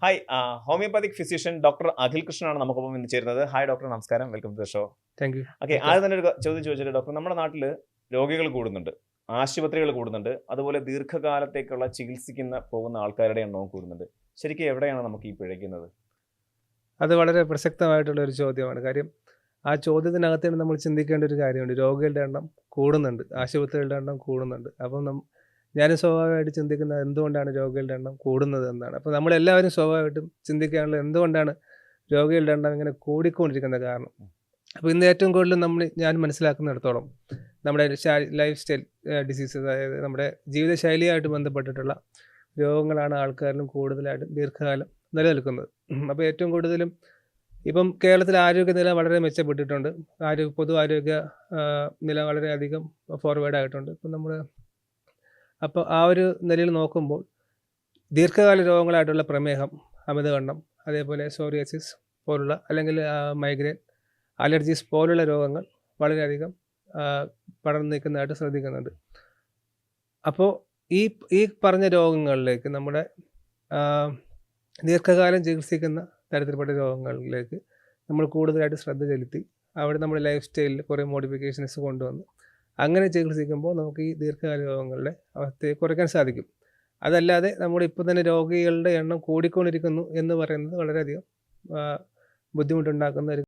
Hi homeopathic physician doctor Akhil കൃഷ്ണനാണ് നമുക്കൊപ്പം ഇന്ന് ചേരുന്നത്. ഹായ് ഡോക്ടർ, നമസ്കാരം, welcome to the show. Thank you. Okay, ആദ്യം തന്നെ ഒരു ചോദ്യം ചോദിച്ചിട്ട് ഡോക്ടർ, നമ്മുടെ നാട്ടിൽ രോഗികൾ കൂടുന്നുണ്ട്, ആശുപത്രികൾ കൂടുന്നുണ്ട്, അതുപോലെ ദീർഘകാലത്തേക്കുള്ള ചികിത്സിക്കുന്ന പോകുന്ന ആൾക്കാരുടെ എണ്ണവും കൂടുന്നുണ്ട്. ശരിക്കും എവിടെയാണ് നമുക്ക് ഈ പിഴയ്ക്കുന്നത്? അത് വളരെ പ്രസക്തമായിട്ടുള്ള ഒരു ചോദ്യമാണ്. കാര്യം ആ ചോദ്യത്തിനകത്ത് തന്നെ നമ്മൾ ചിന്തിക്കേണ്ട ഒരു കാര്യമുണ്ട്. രോഗികളുടെ എണ്ണം കൂടുന്നുണ്ട്, ആശുപത്രികളുടെ എണ്ണം കൂടുന്നുണ്ട്. അപ്പം ഞാനും സ്വാഭാവികമായിട്ട് ചിന്തിക്കുന്നത് എന്തുകൊണ്ടാണ് രോഗികളുടെ എണ്ണം കൂടുന്നത് എന്നാണ്. അപ്പോൾ നമ്മളെല്ലാവരും സ്വാഭാവികമായിട്ടും ചിന്തിക്കാനുള്ളത് എന്തുകൊണ്ടാണ് രോഗികളുടെ എണ്ണം ഇങ്ങനെ കൂടിക്കൊണ്ടിരിക്കുന്ന കാരണം. അപ്പോൾ ഇന്ന് ഏറ്റവും കൂടുതൽ ഞാൻ മനസ്സിലാക്കുന്നിടത്തോളം നമ്മുടെ ലൈഫ് സ്റ്റൈൽ ഡിസീസസ്, അതായത് നമ്മുടെ ജീവിതശൈലിയായിട്ട് ബന്ധപ്പെട്ടിട്ടുള്ള രോഗങ്ങളാണ് ആൾക്കാരിലും കൂടുതലായിട്ടും ദീർഘകാലം നിലനിൽക്കുന്നത്. അപ്പോൾ ഏറ്റവും കൂടുതലും ഇപ്പം കേരളത്തിലെ ആരോഗ്യനില വളരെ മെച്ചപ്പെട്ടിട്ടുണ്ട്. പൊതു ആരോഗ്യ നില വളരെയധികം ഫോർവേഡ് ആയിട്ടുണ്ട്. അപ്പോൾ ആ ഒരു നിലയിൽ നോക്കുമ്പോൾ ദീർഘകാല രോഗങ്ങളായിട്ടുള്ള പ്രമേഹം, അമിതവണ്ണം, അതേപോലെ സോറിയാസിസ് പോലുള്ള അല്ലെങ്കിൽ മൈഗ്രെയിൻ, അലർജീസ് പോലുള്ള രോഗങ്ങൾ വളരെയധികം പടർന്നു നിൽക്കുന്നതായിട്ട് ശ്രദ്ധിക്കുന്നുണ്ട്. അപ്പോൾ ഈ പറഞ്ഞ രോഗങ്ങളിലേക്ക് നമ്മുടെ ദീർഘകാലം ചികിത്സിക്കുന്ന തരത്തിൽപ്പെട്ട രോഗങ്ങളിലേക്ക് നമ്മൾ കൂടുതലായിട്ട് ശ്രദ്ധ ചെലുത്തി അവിടെ നമ്മുടെ ലൈഫ് സ്റ്റൈലിൽ കുറേ മോഡിഫിക്കേഷൻസ് കൊണ്ടുവന്ന് അങ്ങനെ ചികിത്സിക്കുമ്പോൾ നമുക്ക് ഈ ദീർഘകാല രോഗങ്ങളുടെ അവസ്ഥയെ കുറയ്ക്കാൻ സാധിക്കും. അതല്ലാതെ ഇപ്പോൾ തന്നെ രോഗികളുടെ എണ്ണം കൂടിക്കൊണ്ടിരിക്കുന്നു എന്ന് പറയുന്നത് വളരെയധികം ബുദ്ധിമുട്ടുണ്ടാക്കുന്ന ഒരു